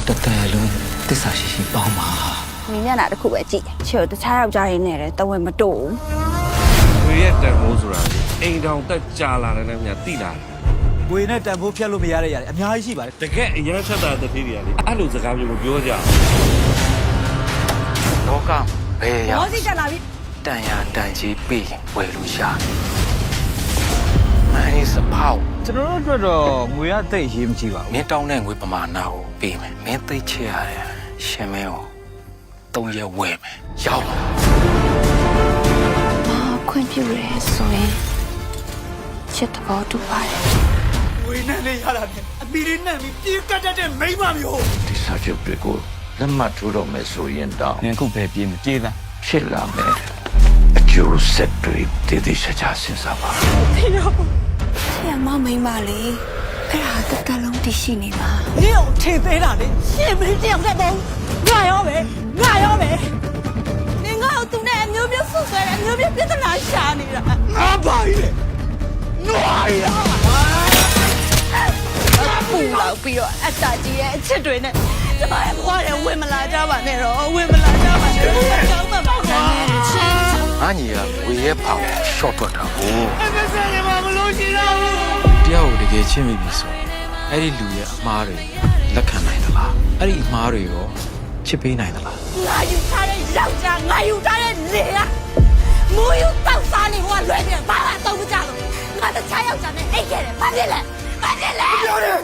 တတဲလုံးသစ္စာရှိရှိပေါင်းပါမင်းမျက်နှာတစ်ခုပဲကြည့်ချေတခြားယောက်ျားရင်းနဲ့တဝဲမတို့ဝေရဲ့တန်ဖိုးဆိုတာအိမ်တောင်တက်ကြာလာတယ်နဲ့များတိလာတယ်ဝေနဲ့တန်ဖိုးဖြတ်လို့မရတဲ့ຢာတွေအများကြီးရှိပါတယ်တကယ်အရင်ချက်တာတတိတွေကလေအဲ့လိုစကားမျိုးကိုပြောကြလောကဘယ်ရမောစီတက်လာပြီတန်ရတန်ကြီးပြီးဝယ်လို့ရှာမိုင်းစပေါက်ကျွန်တော်တို့အတွက်တော့ငွေရသိပ်ရေးမကြည့်ပါဘူးမင်းတောင်းတဲ့ငွေပမာဏကိုပေးမယ်မင်းသိချရတဲ့ရှင်မင်းကို3ရက်ဝယ်မယ်ရောက်ပါခွင့်ပြုရဲဆိုရင်ချစ်တော်တူပါတယ်ငွေနဲ့လေးရတာနဲ့အပီလေးနဲ့ပြီးပြေးကတ်တဲ့မိမမျိုးဒီစာချုပ်တွေကိုလက်မှတ်ထိုးတော့မယ်ဆိုရင်တော့ငါခုပဲပြေးမပြေးသားဖြစ်လာမယ်အကျိုးဆက်တွေတည်တည်ချာချာစဉ်းစားပါဖေရောဆရာမမိမလေးအဲ့ဒါတလုံးတရှိနေမှာ你有听对了的，是不是这样在动？我要呗，我要呗。你我都那မျိုးမျိုးဆုဆွဲတယ်မျိုးမျိုးပြဿနာရှာနေတာ我怕嘞，我呀。ပူလောက်ပြီးတော့အတားကြီးရဲ့အချစ်တွေနဲ့ကျမရဲ့ဘဝရဲ့ဝင်မလာကြပါနဲ့တော့ဝင်မလာကြပါနဲ့တော့ကောင်းပါပါငါညီကဝေရဲ့ဖောင်ရှော့ထွက်တာကိုအဲ့ဒါဆက်ရမှာမလို့ရှိတော့ဘူးတယောက်ကိုတကယ်ချစ်မိပြီဆိုအဲ့ဒီလူရဲ့အမားတွေလက်ခံနိုင်သလားအဲ့ဒီအမားတွေရောချစ်ပေးနိုင်သလားငါယူထားတဲ့ယောက်ျားငါယူထားတဲ့လေကမူယူတောက်စားနေဟိုကလွဲပြီးဘာမှတော့မကြလို့ငါတခြားယောက်ျားနဲ့အိတ်ခဲ့တယ်ဘာဖြစ်လဲပြောတယ်